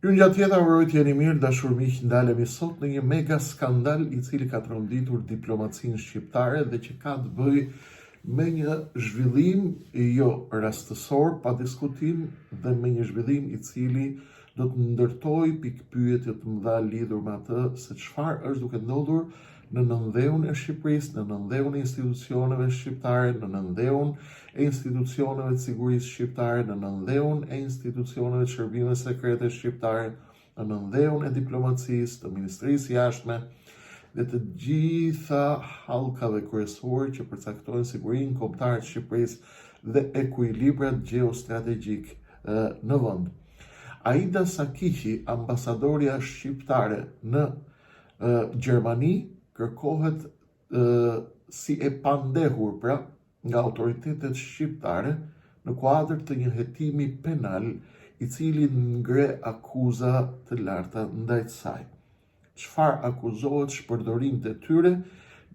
Ju nga tjetër uroj të jeni mirë, dashur miq, ndalemi sot në një mega skandal i cili ka tronditur diplomacinë shqiptare dhe që ka të bëjë me një zhvillim jo rastësor, pa diskutim, dhe me një zhvillim i cili do të ndërtoj pikpyetje të mëdha lidhur me atë se çfarë është duke ndodhur në nëndheun e Shqipërisë, në nëndheun e institucioneve shqiptare, në nëndheun e institucioneve të sigurisë shqiptare, në nëndheun e institucioneve të shërbimeve sekrete shqiptare, në nëndheun e diplomacisë, të Ministrisë Jashtme dhe të gjitha hallkave kryesore që përcaktojnë sigurinë kombëtare të Shqipërisë dhe ekuilibrat gjeostrategjik në vend. Aida Sakiqi, ambasadorja shqiptare në Gjermani, kërkohet si e pandehur nga autoritetet shqiptare në kuadër të një hetimi penal i cili ngre akuza të larta ndaj saj. Çfarë akuzohet? Shpërdorim të tyre,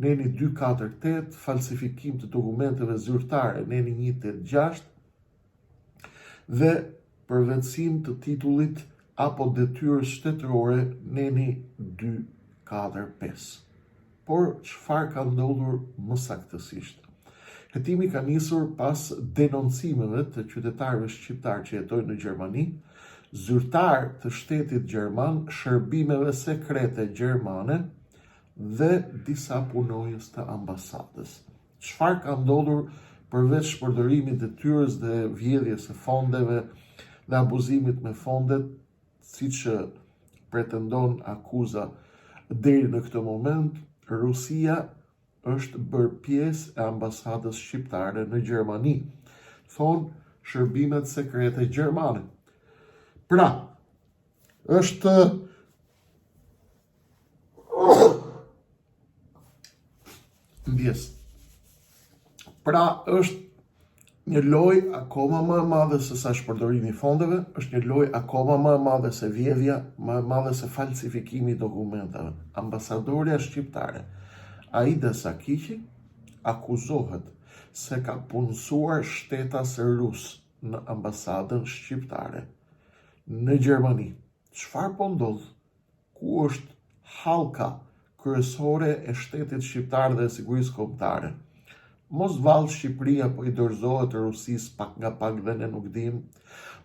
neni 248, falsifikim të dokumenteve zyrtare, neni 186 dhe përvetësim të titullit apo detyrës shtetërore, neni 245. Por çfarë ka ndodhur më saktësisht? Hetimi ka nisur pas denoncimeve të qytetarëve shqiptar që jetojnë në Gjermani, zyrtar të shtetit gjerman, shërbimeve sekrete gjermane dhe disa punonjës të ambasadës. Çfarë ka ndodhur përveç shpërdorimit të detyrës dhe vjedhjes së fondeve dhe abuzimit me fondet, siç pretendon akuza deri në këtë moment? Rusia është bërë pjesë e ambasadës shqiptare në Gjermani, thonë shërbimet sekrete gjermane. Pra, është një lojë akoma më e madhe se sa shpërdorimi i fondeve, është një lojë akoma më e madhe se vjedhja, më e madhe se falsifikimi i dokumentave. Ambasadorja shqiptare Aida Sakiqi akuzohet se ka punësuar shtetas rus në ambasadën shqiptare në Gjermani. Çfarë po ndodh? Ku është hallka kryesore e shtetit shqiptar dhe e sigurisë kombëtare? Mos vallë Shqipëria po i dorëzohet Rusisë pak nga pak dhe ne nuk dim.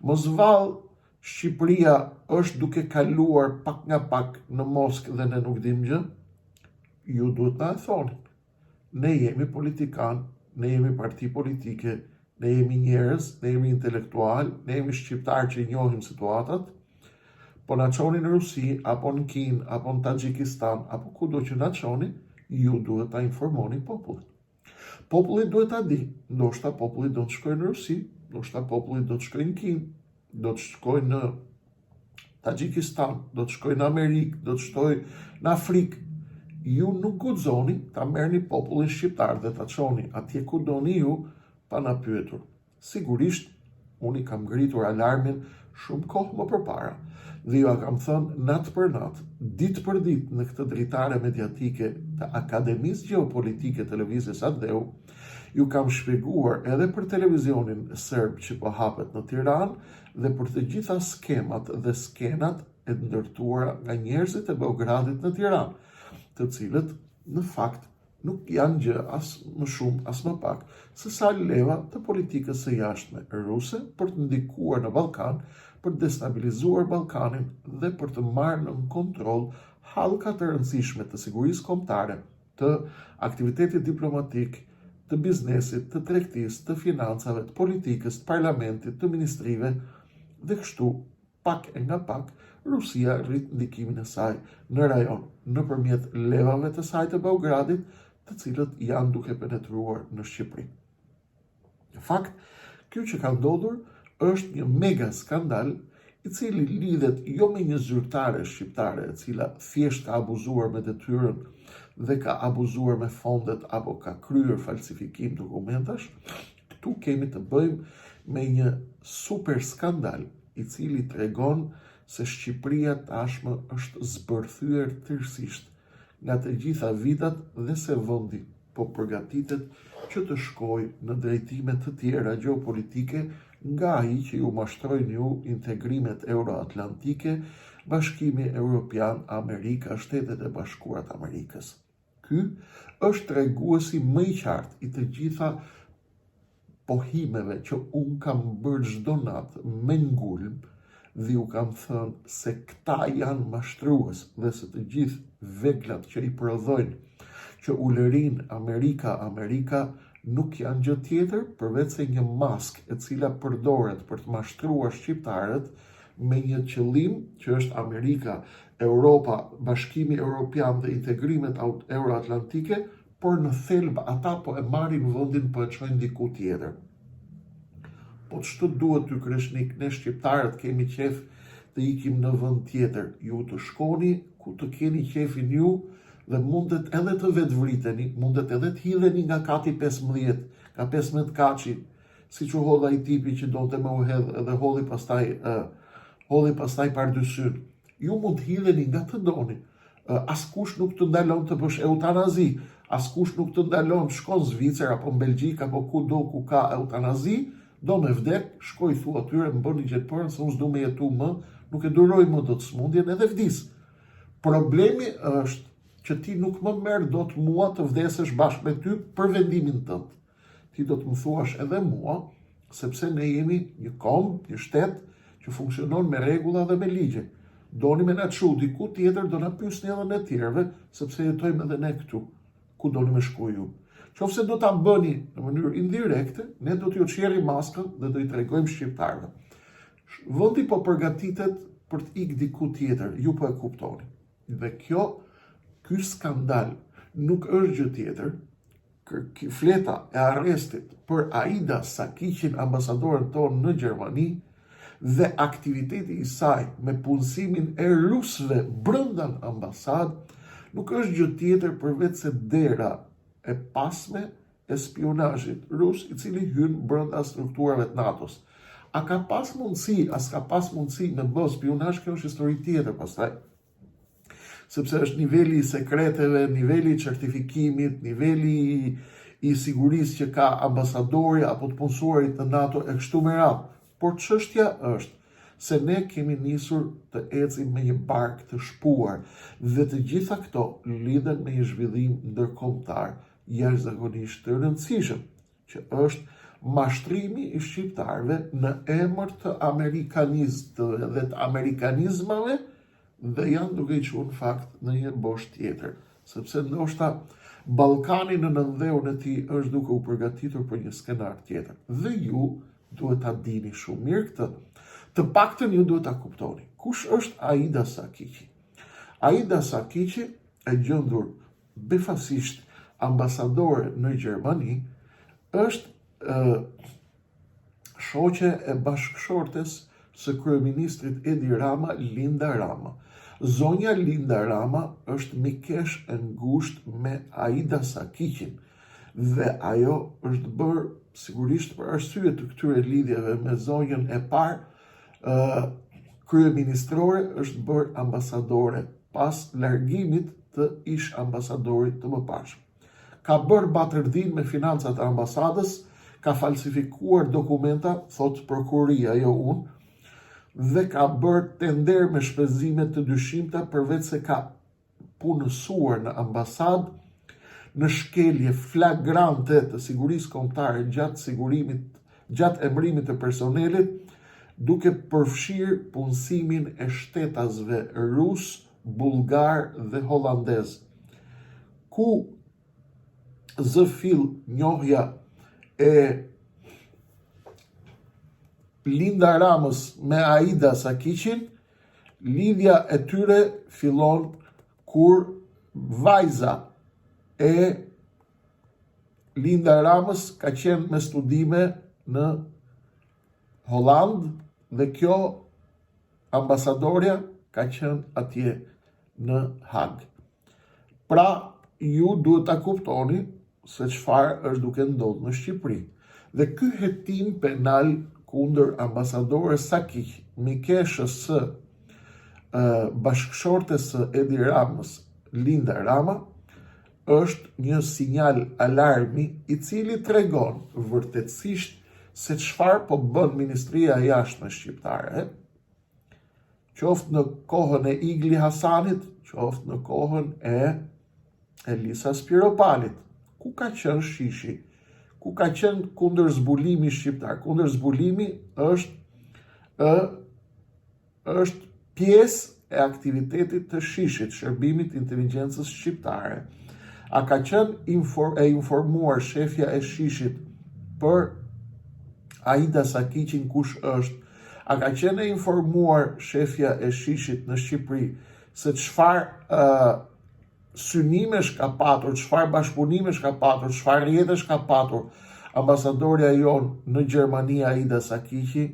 Mos vallë Shqipëria është duke kaluar pak nga pak në Moskë dhe ne nuk dim gjë. Ju duhet na e thoni. Ne jemi politikan, ne jemi parti politike, ne jemi njerëz, ne jemi intelektual, ne jemi shqiptar që i njohim situatat. Po na çoni në Rusi, apo në Kinë, apo në Taxhikistan, apo kudo që na çoni, ju duhet ta informoni popullin. Populli duhet ta di, ndoshta populli do të shkojë në Rusi, ndoshta populli do të shkojë në Kinë, do të shkojë në Taxhikistan, do të shkojë në Amerikë, do të shkojë në Afrikë. Ju nuk guxoni ta merrni popullin shqiptar dhe ta çoni atje ku doni ju pa na pyetur. Sigurisht, unë i kam ngritur alarmin shumë kohë më përpara dhe ju a kam thënë natë për natë, ditë për ditë në këtë dritare mediatike të Akademisë Gjeopolitike Televizjes Ardheu, ju kam shpjeguar edhe për televizionin serb që po hapet në Tiranë dhe për të gjitha skemat dhe skenat e ndërtuara nga njerëzit e Beogradit në Tiranë, të cilët në fakt nuk janë gjë as më shumë as më pak se sa leva të politikës së jashtme ruse për të ndikuar në Ballkan, për të destabilizuar Ballkanin dhe për të marrë në kontroll hallka të rëndësishme të sigurisë kombëtare, të aktivitetit diplomatik, të biznesit, të tregtisë, të financave, të politikës, të parlamentit, të ministrive dhe kështu pak e nga pak Rusia rrit ndikimin e saj në rajon nëpërmjet levave të saj të Beogradit, të cilët janë duke penetruar në Shqipëri. Në fakt, kjo që ka ndodhur është një mega skandal i cili lidhet jo me një zyrtare shqiptare e cila thjesht ka abuzuar me detyrën dhe ka abuzuar me fondet apo ka kryer falsifikim dokumentash. Këtu kemi të bëjmë me një super skandal i cili tregon se Shqipëria tashmë është zbërthyer tërësisht nga të gjitha vitat dhe se vendi po përgatitet që të shkojë në drejtime të tjera gjeopolitike nga ai që ju mashtrojnë ju integrimet euroatlantike, Bashkimi Evropian, Amerika, Shtetet e Bashkuara të Amerikës. Ky është treguesi më i qartë i të gjitha pohimeve që unë kam bërë çdo natë me ngulm dhe ju kam thënë se këta janë mashtrues dhe se të gjithë veglat që i prodhojnë që ulërin Amerika nuk janë gjë tjetër përveç se një maskë e cila përdoret për të mashtruar shqiptarët me një qëllim që është Amerika, Europa, Bashkimi Evropian dhe integrimet euroatlantike, por në thelb ata po e marrin vendin po e çojnë diku tjetër. Po ç'të duhet ty Kreshnik, ne shqiptarët kemi qef të ikim në vend tjetër, ju të shkoni ku të keni qefin ju dhe mundet edhe të vetvriteni, mundet edhe të hidheni nga kati 15, nga 15 kaçi, siç u hodha i tipi që donte me u hedh edhe hodhi pastaj pardysyn. Ju mund të hidheni nga të doni. Askush nuk të ndalon të bësh eutanazi, askush nuk të ndalon shkon në Zvicër apo në Belgjik apo kudo ku ka eutanazi, do me vdek, shkoj thu atyre, më bëni gjetë përën, se unë s'du me jetu më, nuk e duroj më do të smundjen edhe vdis. Problemi është që ti nuk më merr dot mua të vdesesh bashkë me ty për vendimin tënd. Ti do të më thuash edhe mua, sepse ne jemi një kom, një shtet që funksionon me rregulla dhe me ligje. Doni me na çu diku tjetër, do na pyesni edhe ne tjerëve, sepse jetojmë edhe ne këtu. Ku doni me shku ju? Qofse do ta bëni në mënyrë indirekte, ne do t'ju çjerrim maskën dhe do i tregojmë shqiptarëve. Vendi po përgatitet për të ikë diku tjetër, ju po e kuptoni. Dhe ky skandal nuk është gjë tjetër, fleta e arrestit për Aida Sakiqin, ambasadoren tonë në Gjermani, dhe aktiviteti i saj me punësimin e rusëve brenda në ambasadë, nuk është gjë tjetër përveç se dera e pasme e spionazhit rus i cili hyn brenda strukturave të NATO-s. A ka pas mundësi, as ka pas mundësi me bë spionazh, kjo është histori tjetër pastaj. Sepse është niveli i sekreteve, niveli i certifikimit, niveli i sigurisë që ka ambasadori apo të punësuarit të NATO e kështu me radhë. Por çështja është se ne kemi nisur të ecim me një bark të shpuar dhe të gjitha këto lidhen me një zhvillim ndërkombëtar jashtëzakonisht të rëndësishëm, që është mashtrimi i shqiptarëve në emër të amerikanizmave dhe të amerikanizmave dhe janë duke i çuar në fakt në një bosh tjetër, sepse ndoshta Ballkani në nëndheun e tij është duke u përgatitur për një skenar tjetër. Dhe ju duhet ta dini shumë mirë këtë. Të paktën ju duhet ta kuptoni. Kush është Aida Sakiqi? Aida Sakiqi, e gjendur befasisht ambasadore në Gjermani, është shoqe e bashkëshortes së kryeministrit Edi Rama, Linda Rama. Zonja Linda Rama është mikesh e ngushtë me Aida Sakiqin dhe ajo është bërë sigurisht për arsye të këtyre lidhjeve me zonjën e parë, kryeministrore është bërë ambasadore pas largimit të ish ambasadorit të mëparshëm. Ka bërë batërdhin me financat e ambasadës, ka falsifikuar dokumenta, thot prokuria, jo unë, dhe ka bërë tender me shpenzime të dyshimta përveç se ka punësuar në ambasadë në shkelje flagrante të sigurisë kombëtare gjatë emërimit të personelit, duke përfshirë punësimin e shtetasve rus, bullgar dhe holandez. Ku zë fill njohja e Linda Ramës me Aida Sakiqin, lidhja e tyre fillon kur vajza e Linda Ramës ka qenë me studime në Holland dhe kjo ambasadorja ka qenë atje në Hag. Pra, ju duhet ta kuptoni se çfarë është duke ndodhur në Shqipëri. Dhe ky hetim penal kundër ambasadores Sakiq, mikeshës së bashkëshortes së Edi Ramës, Linda Rama, është një sinjal alarmi i cili tregon vërtetësisht se çfarë po bën Ministria e Jashtme shqiptare, qoftë në kohën e Igli Hasanit, qoftë në kohën e Elisa Spiropalit, ku ka qenë Shishi, ku ka qenë kundër zbulimi shqiptar. Kundër zbulimi është pjesë e aktivitetit të Shishit, shërbimit inteligjencës shqiptare. A ka qenë informuar shefja e Shishit për Aida Sakiqin kush është? A ka qenë informuar shefja e Shishit në Shqipëri se çfarë synimesh ka patur, çfarë bashkëpunimesh ka patur, çfarë rrjetesh ka patur ambasadorja jonë në Gjermani Aida Sakiqi?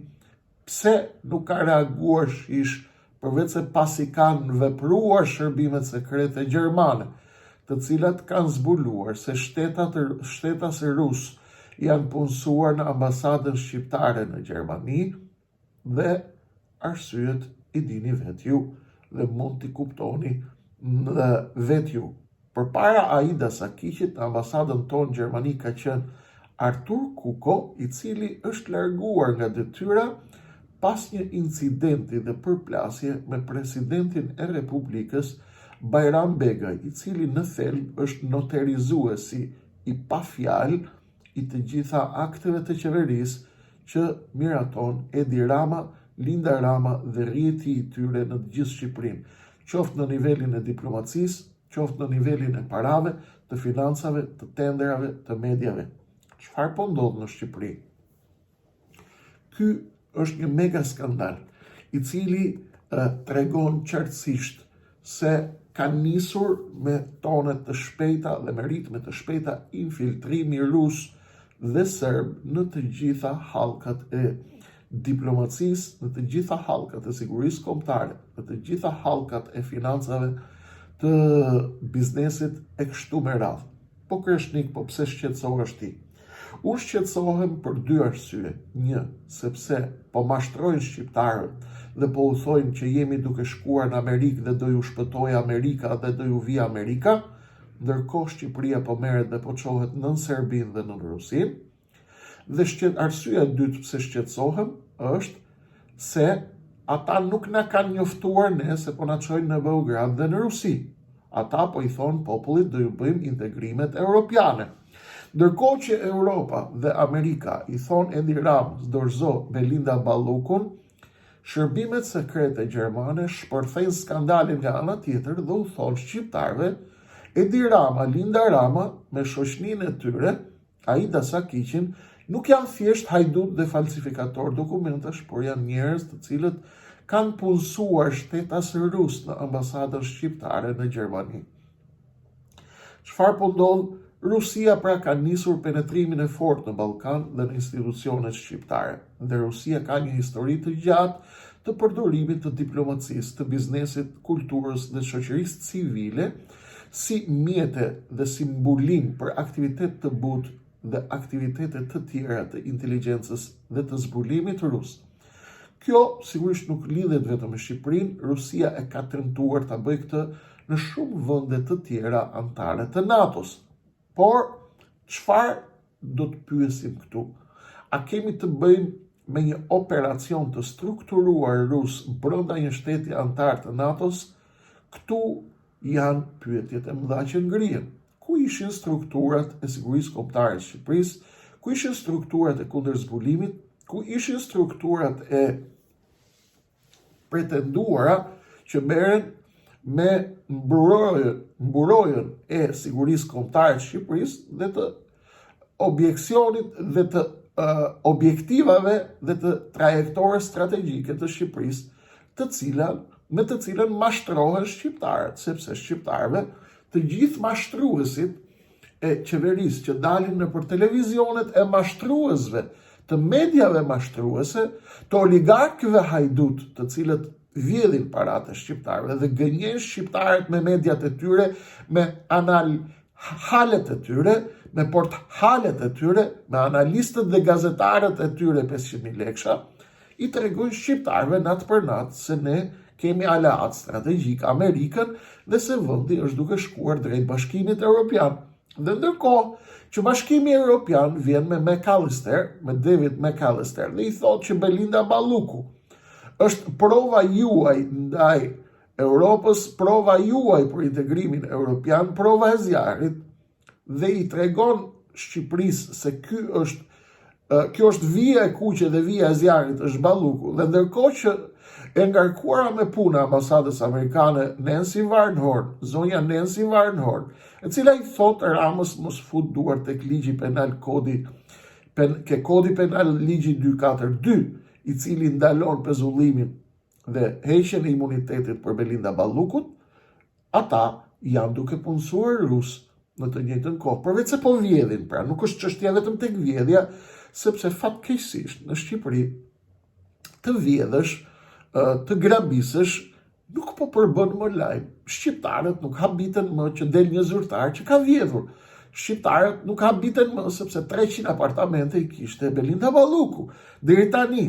Pse nuk ka reaguar Shish, përveç se pasi kanë vepruar shërbimet sekrete gjermane, të cilat kanë zbuluar se shtetas rus janë punësuar në ambasadën shqiptare në Gjermani, dhe arsyet i dini vetë ju dhe mund t'i kuptoni në vetë ju. Përpara Aida Sakiqit në ambasadën tonë në Gjermani ka qenë Artur Kuko, i cili është larguar nga detyra pas një incidenti dhe përplasje me presidentin e Republikës Bajram Begaj, i cili në thelb është noterizuesi i pa fjalë i të gjitha akteve të qeverisë që miraton Edi Rama, Linda Rama dhe rrjeti i tyre në të gjithë Shqipërinë, qoftë në nivelin e diplomacisë, qoftë në nivelin e parave, të financave, të tenderave, të mediave. Çfarë po ndodh në Shqipëri? Ky është një mega skandal, i cili tregon qartësisht se kanë nisur me tone të shpejta dhe me ritme të shpejta infiltrimi rus dhe serb në të gjitha hallkat e diplomacisë, në të gjitha hallkat e sigurisë kombëtare, në të gjitha hallkat e financave, të biznesit e kështu me radhë. Po Kreshnik, po pse shqetësohesh ti? Unë shqetësohem për dy arsye. Një, sepse po mashtrojnë shqiptarët dhe po u thojnë që jemi duke shkuar në Amerikë dhe do ju shpëtojë Amerika dhe do ju vi Amerika, ndërkohë Shqipëria po merret dhe po çohet nën Serbinë dhe nën Rusinë. Dhe arsyeja e dytë pse shqetësohem është se ata nuk na kanë njoftuar ne se po na çojnë në Beograd dhe në Rusi. Ata po i thonë popullit do ju bëjmë integrimet europiane. Ndërkohë që Europa dhe Amerika i thonë Edi Ramës dorëzo Belinda Ballukun, shërbimet sekrete gjermane shpërthejnë skandalin nga ana tjetër dhe u thonë shqiptarëve Edi Rama, Linda Rama me shoqëninë e tyre, Aida Sakiqin, nuk janë thjesht hajdut dhe falsifikator dokumentash, por janë njerëz të cilët kanë punësuar shtetas rus në ambasadën shqiptare në Gjermani. Çfarë po ndodh? Rusia pra ka nisur penetrimin e fortë në Ballkan dhe në institucionet shqiptare. Dhe Rusia ka një histori të gjatë të përdorimit të diplomacisë, të biznesit, kulturës dhe shoqërisë civile si mjete dhe si mbulim për aktivitet të butë dhe aktivitetet të tjera të inteligjencës dhe të zbulimit rus. Kjo sigurisht nuk lidhet vetëm me Shqipërinë, Rusia e ka tentuar ta bëjë këtë në shumë vende të tjera anëtare të NATO-s. Por, çfarë do të pyesim këtu? A kemi të bëjmë me një operacion të strukturuar rus brenda një shteti antar të NATO-s? Këtu janë pyetjet e mëdha që ngrihen. Ku ishin strukturat e sigurisë kombëtare të Shqipërisë? Ku ishin strukturat e kundërzbulimit? Ku ishin strukturat e pretenduara që merren me mburojën e sigurisë kombëtare të Shqipërisë dhe të objeksionit dhe të objektivave dhe të trajektorës strategjike të Shqipërisë, me të cilën mashtrohen shqiptarët, sepse shqiptarëve të gjithë mashtruesit e qeverisë që dalin nëpër televizionet e mashtruesve, të mediave mashtruese, të oligarkëve hajdut, të cilët vjedhin paratë e shqiptarëve dhe gënjen shqiptarët me mediat e tyre, me halet e tyre, me porthalet e tyre, me analistët dhe gazetarët e tyre 500.000 lekësha, i tregojnë shqiptarëve natë për natë se ne kemi aleat strategjik Amerikën dhe se vendi është duke shkuar drejt Bashkimit Evropian. Dhe ndërkohë që Bashkimi Evropian vjen me David McAllister, dhe i thotë që Belinda Balluku është prova juaj ndaj Europës, prova juaj për integrimin evropian, prova e zjarit, dhe i tregon Shqipërisë se kjo është vija e kuqe dhe vija e zjarit është Balluku. Dhe ndërkohë që e ngarkuara me puna ambasadës amerikane zonja Nancy Varnhorn, e cila i thot Ramës mos fut duar tek ligji penal kodi penal ligji 242, i cili ndalon pezullimin dhe heqjen e imunitetit për Belinda Ballukut, ata janë duke punësuar rus në të njëjtën kohë, përveç se po vjedhin, pra nuk është çështja vetëm tek vjedhja, sepse fatkeqësisht në Shqipëri të vjedhësh, të grabisësh, nuk po përbën më lajm. Shqiptarët nuk habiten më që del një zyrtar që ka vjedhur. Shqiptarët nuk habiten më sepse 300 apartamente i kishte Belinda Balluku. Deri tani,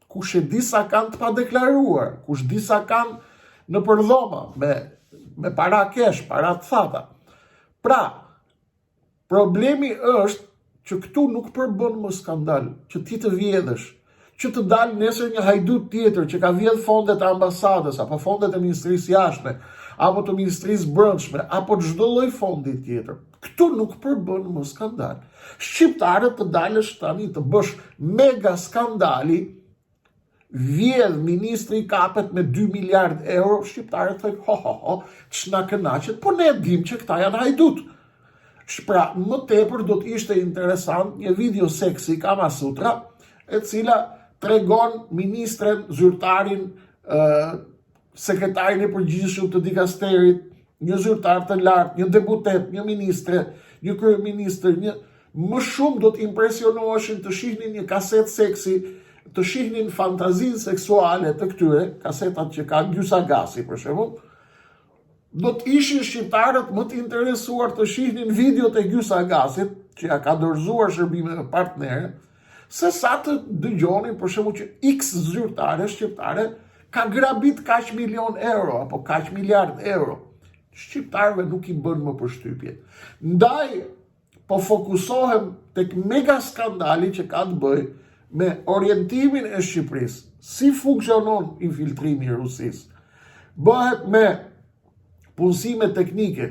kush e di sa kanë të padeklaruar, kush di sa kanë në përdhoma, me para kesh, para të thata. Pra, problemi është që këtu nuk përbën më skandal, që ti të vjedhësh, që të dalë nesër një hajdut tjetër që ka vjedh fondet e ambasadës, apo fondet e Ministrisë Jashtme, apo të Ministrisë Brendshme, apo çdo lloj fondi tjetër. Këtu nuk përbën më skandal. Shqiptarët të dalësh tani të bësh mega skandali, vjedh ministri kapet me 2 miliard euro, shqiptarët thënë, ç'na kënaqet, po ne dim që këta janë hajdut. Pra, më tepër do të ishte interesant një video seksi Kama Sutra, e cila tregon ministren, zyrtarin, sekretarin e përgjithshëm të dikasterit, një zyrtar të lartë, një deputet, një ministre, një kryeministër, më shumë do të impresionoheshin të shihnin një kaset seksi, të shihnin fantazinë seksuale të këtyre, kasetat që ka Gjysagasi për shembull, do të ishin shqiptarët më të interesuar të shihnin videot e Gjysagasit, që ja ka dorëzuar shërbime partnere, se sa të dëgjonin për shembull që X zyrtare shqiptare ka grabit kaq milion euro apo kaq miliard euro. Shqiptarëve nuk i bën më përshtypje. Ndaj po fokusohem tek mega skandali që ka të bëjë me orientimin e Shqipërisë, si funksionon infiltrimi i Rusisë. Bëhet me punësime teknike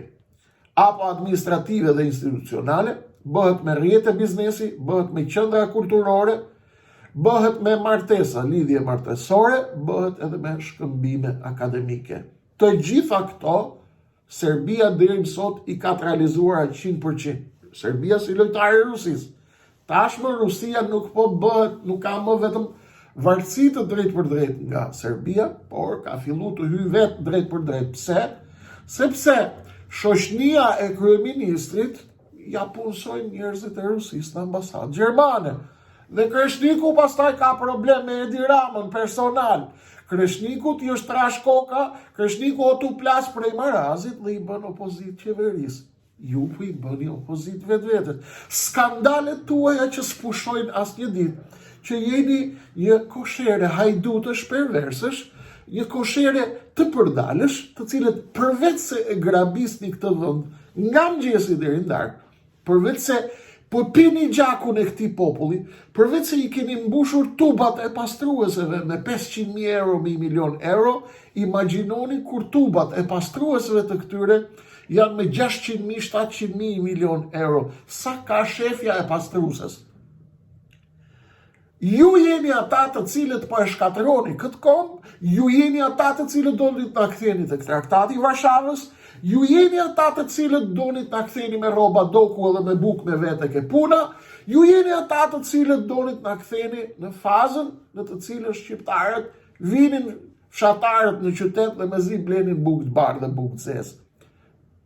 apo administrative dhe institucionale, bëhet me rrjete biznesi, bëhet me qendra kulturore, bëhet me martesa, lidhje martesore, bëhet edhe me shkëmbime akademike. Të gjitha këto, Serbia deri më sot i ka të realizuar 100%. Serbia si lojtare e Rusisë. Tashmë Rusia nuk po bëhet, nuk ka më vetëm varësi të drejt për drejt nga Serbia, por ka fillu të hyjë vetë drejt për drejt. Pse? Sepse shoqënia e kryeministrit ja punësojnë njerëzit e Rusisë në ambasadë gjermane. Dhe Kreshniku pastaj ka problem me Edi Ramën personal. Kreshniku t'i është trash koka, Kreshniku o t'u plas prej marazit dhe i bën opozit qeverisë. Ju po i bëni opozit vetvetes. Skandalet tuaja që s'pushojnë asnjë ditë, që jeni një koshere hajdutësh perversësh, një koshere të përdalësh, të cilët përveç se e grabisni këtë vend nga mëngjesi deri në darkë, përveç se po pini gjakun e këtij populli, përveç se i keni mbushur tubat e pastrueseve me 500.000 euro, me 1 milion euro, imagjinoni kur tubat e pastrueseve të këtyre janë me 600.000, 700.000, 1 milion euro. Sa ka shefja e pastruses? Ju jeni ata të cilët po e shkatërroni këtë kom, ju jeni ata të cilët doni ta ktheni tek traktati i Varshavës, ju jeni ata të cilët doni ta ktheni me rroba doku edhe me bukë me vete ke puna, ju jeni ata të cilët doni ta ktheni në fazën në të cilën shqiptarët vinin fshatarët në qytet dhe mezi blenin bukë të bardhë dhe bukë të zezë.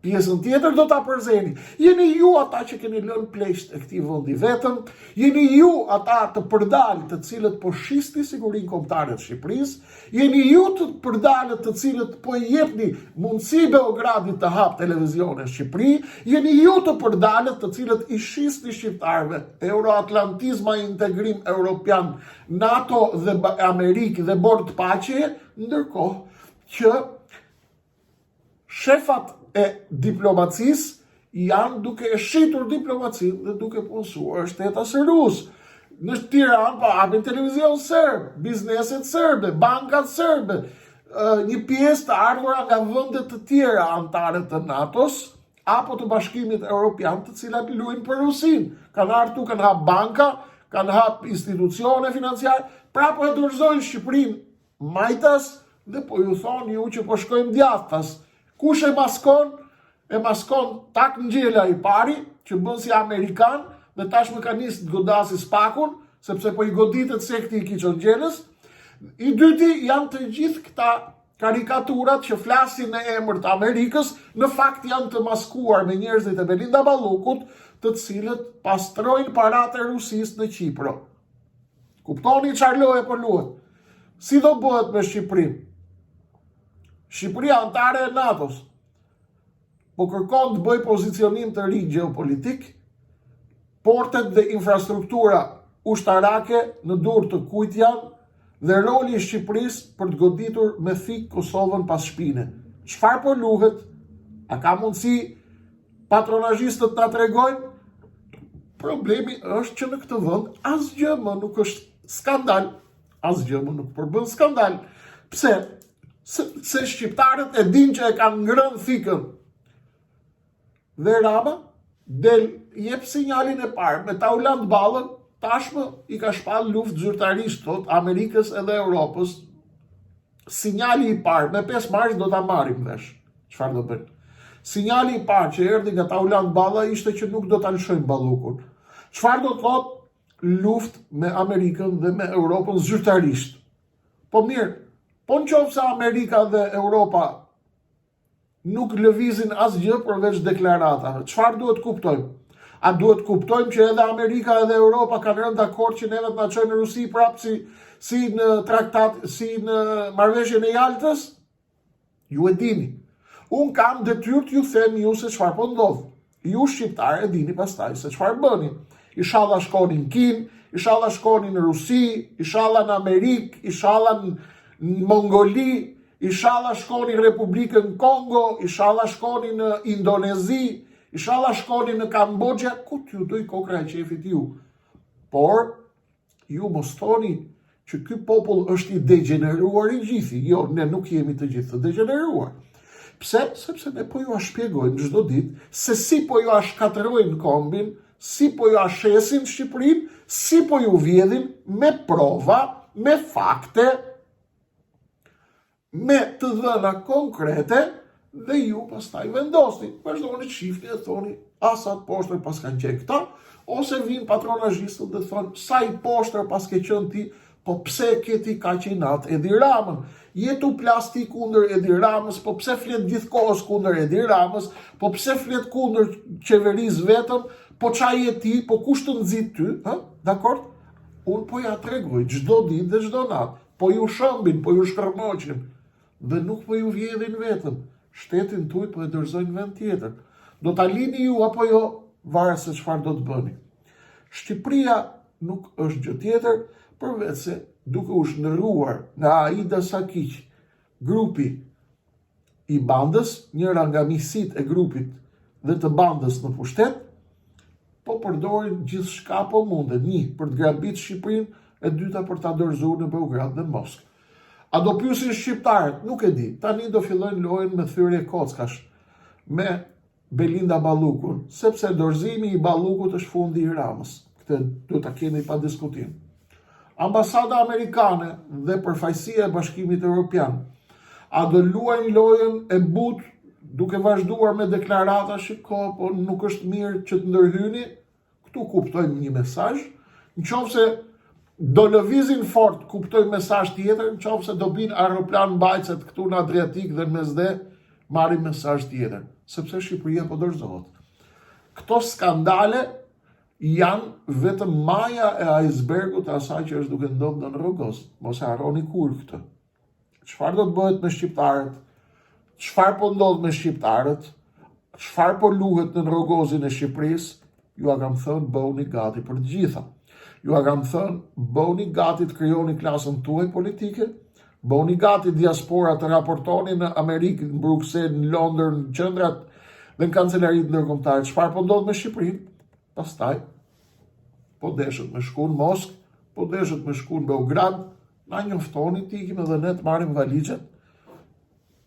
Pjesën tjetër do ta përzeni. Jeni ju ata që keni lënë pleqt e këtij vendi vetëm, jeni ju ata të përdalë të cilët po shisni sigurinë kombëtare të Shqipërisë, jeni ju të përdalë të cilët po i jepni mundësi Beogradit të hap televizion në Shqipëri, jeni ju të përdalë të cilët i shisni shqiptarëve euroatlantizma, integrim europian, NATO dhe Amerikë dhe bord paqe, ndërkohë që shefat e diplomacisë janë duke e shitur diplomacinë dhe duke punësuar shtetas rusë. Në Tiranë pa hapin televizion serb, bizneset serbe, bankat serbe, një pjesë të ardhura nga vende të tjera anëtare të NATO-s apo të Bashkimit Evropian, të cilat luajnë për Rusinë. Kanë ardhur, kanë hap banka, kanë hap institucione financiare, pra po e dorëzojnë Shqipërinë majtas dhe po ju thonë ju që po shkojmë djathtas. Kush e maskon? E maskon Tak Ngjela i pari, që bën si Amerikan, dhe tashmë ka nisë të godasi spakun, sepse po i goditet sekti i Kiçongjelës. I dyti janë të gjithë këta karikaturat që flasin në emër të Amerikës, në fakt janë të maskuar me njerëzit e Belinda Ballukut, të cilët pastrojnë paratë e Rusisë në Qipro. Kuptoni çfarë loje po luhet? Si do bëhet me Shqipërinë? Shqipëria anëtare e NATO-s po kërkon të bëj pozicionim të ri gjeopolitik, portet dhe infrastruktura ushtarake në dorë të kujt janë, dhe roli i Shqipërisë për të goditur me thik Kosovën pas shpine. Çfarë po luhet? A ka mundësi patronazhistët ta tregojnë? Problemi është që në këtë vend asgjë më nuk është skandal, asgjë më nuk përbën skandal. Pse? Se shqiptarët e dinë që e kanë ngrënë thikën. Dhe Rama del jep sinjalin e parë me ta u lanë ballën, tashmë i ka shpall luftë zyrtarisht tot Amerikës edhe Europës. Sinjali i parë me 5 mars do ta marrim vesh. Çfarë do bëjmë? Sinjali i parë që erdhi nga ta u lanë balla ishte që nuk do ta lëshojmë Ballukun. Çfarë do të thotë luftë me Amerikën dhe me Europën zyrtarisht? Po mirë, po nëse Amerika dhe Europa nuk lëvizin asgjë përveç deklaratave, çfarë duhet kuptojmë? A duhet kuptojmë që edhe Amerika edhe Europa kanë rënë dakord që neve të na çojnë në Rusi prapë si në traktat, si në marrëveshjen e Jaltës? Ju e dini. Unë kam detyrë t'ju them ju se çfarë po ndodh. Ju shqiptarë e dini pastaj se çfarë bëni. Inshallah shkonin në Kinë, inshallah shkonin në Rusi, inshallah në Amerikë, inshallah në Mongoli, inshallah shkonin në Republikën Kongo, inshallah shkonin në Indonezi, inshallah shkonin në Kambodja, ku t'ju doj kokra e qefit ju. Por, ju mos thoni që ky popull është i degeneruar i gjithi. Jo, ne nuk jemi të gjithë të degeneruar. Pse? Sepse ne po ju a shpjegojmë çdo ditë se si po ju a shkatërrojnë kombin, si po ju a shesin Shqipërinë, si po ju vjedhin me prova, me fakte, me të dhëna konkrete, dhe ju pastaj vendosni. Vazhdoni të shifni e thoni, asat poshtër pas kanë qenë këta, ose vinë patronazhistët dhe thonë, sa i poshtër pas ke qenë ti, po pse ke ti ka qenat Edi Ramën? Jetu plasti kundër Edi Ramës, po pse flet gjithkohës kundër Edi Ramës, po pse flet kundër qeverisë vetëm, po qa je ti, po kush të nxit ty, dakord? Unë po ja tregoj çdo ditë dhe çdo natë, po ju shëmbin, po ju shkërmoqin, dhe nuk po ju vjedhin vetëm. Shtetin tuaj po e dorëzojnë vend tjetër. Do ta lini ju apo jo, varet se çfarë do të bëni. Shqipëria nuk është gjë tjetër përveç se duke u shndërruar nga Aida Sakiq, grupi i bandës, njëra nga miqësitë e grupit dhe të bandës në pushtet, po përdorin gjithçka po mundet. Një, për të grabit Shqipërinë, e dyta për ta dorëzuar në Beograd dhe Moskë. A do pyesin shqiptarët? Nuk e di. Tani do fillojnë lojën me thyrje kockash me Belinda Ballukun, sepse dorëzimi i Ballukut është fundi i Ramës. Këtë do ta keni pa diskutim. Ambasada amerikane dhe përfaqësia e Bashkimit Evropian, a do luajnë lojën e butë duke vazhduar me deklarata shiko, po nuk është mirë që të ndërhyni? Këtu kuptojmë një mesazh. Nëse do lëvizin fort, kuptojmë mesazh tjetër, nëse do bin aeroplan mbajtset këtu në Adriatik dhe në Mesde, marrim mesazh tjetër, sepse Shqipëria po dorëzohet. Këto skandale janë vetëm maja e icebergut e asaj që është duke ndodhur në Rogozë. Mos e harroni kur këtë. Çfarë do të bëhet me shqiptarët? Çfarë po ndodh me shqiptarët? Çfarë po luhet në Rogozin e Shqipërisë? Ju a kam thënë bëuni gati për të gjitha. Ju a kam thënë bëuni gati të krijoni klasën tuaj politike, bëuni gati diaspora të raportoni në Amerikë, në Bruxelles, në Londër, në qendrat dhe në kancelarit ndërkombëtare, çfarë po ndodh me Shqipërinë? Pastaj po deshet me shku në Moskë, po deshet me shku në Beograd, na njoftoni të ikim edhe ne të marrim valixhet.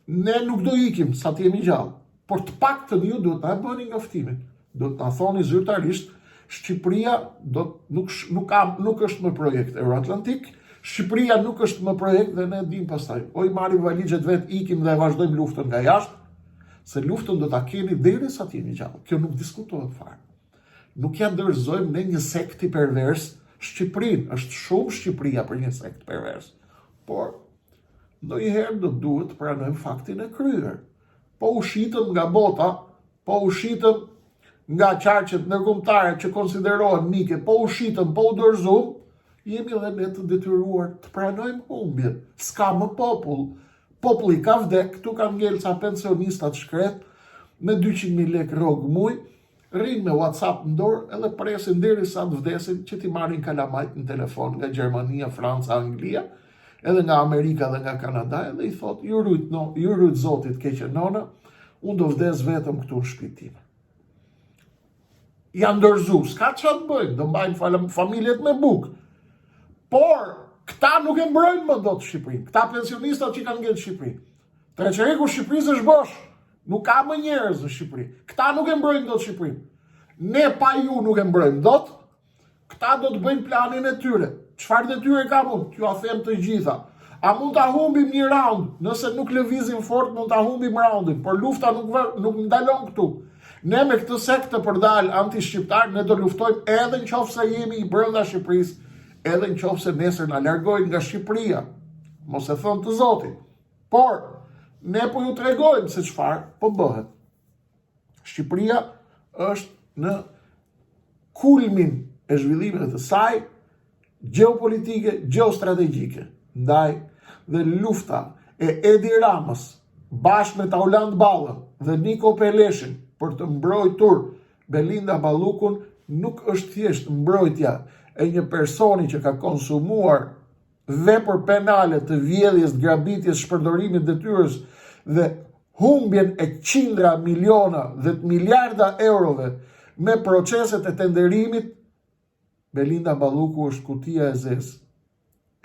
Ne nuk do ikim sa të jemi gjallë, por të paktën ju duhet ta bëni njoftimin. Duhet ta thoni zyrtarisht, Shqipëria nuk është më projekt Euroatlantik, Shqipëria nuk është më projekt dhe ne dim pastaj. O i marrim valixhet vet, ikim dhe vazhdojmë luftën nga jashtë, se luftën do ta keni derisa të jeni gjallë. Kjo nuk diskutohet fare. Nuk ja dorëzojmë ne një sekti pervers Shqipërinë, është shumë Shqipëria për një sekt pervers. Por ndonjëherë do duhet të pranojmë faktin e kryer. Po ushitëm nga bota, po ushitëm nga qarqet ndërkombëtare që konsiderohen mike, po ushitëm, po u dorëzum, jemi edhe ne të detyruar të pranojmë humbjen. S'ka më popull. Populli ka vdek, këtu kanë ngel ca pensionistat shkret, me 200.000 lekë rrogë muj, rrinë me WhatsApp në dorë edhe presin derisa të vdesin që ti marrin kalamajt në telefon nga Gjermania, Franca, Anglia, edhe nga Amerika dhe nga Kanada, edhe i thot, ju rujt zotit keqe nona, unë do vdes vetëm këtu në shtëpinë time. Janë ndërzu, s'ka çfarë të bëjnë, do mbajnë familjet me bukë. Por këta nuk e mbrojnë më dot Shqipërinë, këta pensionistat që kanë ngel Shqipërinë. Treqeriku Shqipërisë është bosh, nuk ka më njerëz në Shqipëri. Këta nuk e mbrojnë dot Shqipërinë. Ne pa ju nuk e mbrojmë dot. Këta do të bëjnë planin e tyre. Çfarë detyre ka mund? T'ju a them të gjitha. A mund ta humbim një round? Nëse nuk lëvizim fort, mund ta humbim roundin, por lufta nuk ndalon këtu. Ne me këtë sekt të përdal anti-shqiptar, ne do luftojmë edhe nëse jemi i brenda Shqipërisë, edhe nëse nesër na largojnë nga Shqipëria. Mos e thon të Zotit. Por ne po ju tregojmë se çfarë po bëhet. Shqipëria është në kulmin e zhvillimit të saj gjeopolitike, gjeostrategjike. Ndaj dhe lufta e Edi Ramës bashkë me Tauland Ballën dhe Niko Peleshin për të mbrojtur Belinda Ballukun nuk është thjesht mbrojtja e një personi që ka konsumuar vepër penale të vjedhjes, grabitjes, shpërdorimit detyrës dhe humbjen e qindra miliona dhe miliarda eurove me proceset e tenderimit. Belinda Balluku është kutia e zezë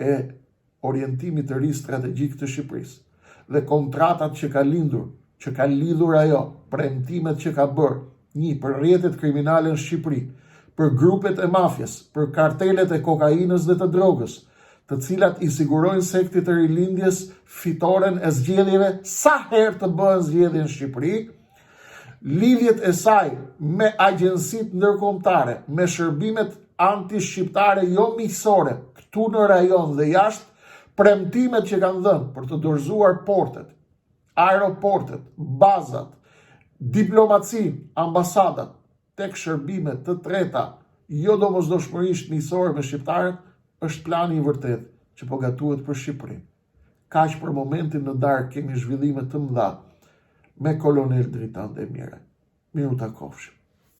e orientimit të ri strategjik të Shqipërisë. Dhe kontratat që ka lindur, që ka lidhur ajo, premtimet që ka bërë, një për rrjetet kriminale në Shqipëri, për grupet e mafjes, për kartelet e kokainës dhe të drogës, të cilat i sigurojnë sektit të rilindjes fitoren e zgjedhjeve sa herë të bëhen zgjedhje në Shqipëri, lidhjet e saj me agjensit ndërkombëtare, me shërbimet anti-shqiptare jo miqësore, këtu në rajon dhe jashtë, premtimet që kanë dhënë për të dorëzuar portet, aeroportet, bazat, diplomacin, ambasadat, tek shërbimet të treta, jo domosdoshmërisht miqësore me shqiptarët, është plani i vërtet që po gatuhet për Shqipërinë. Kaq për momentin në darkë kemi zhvillime të mëdha me kolonel Dritan Demirel. Miru takofshim.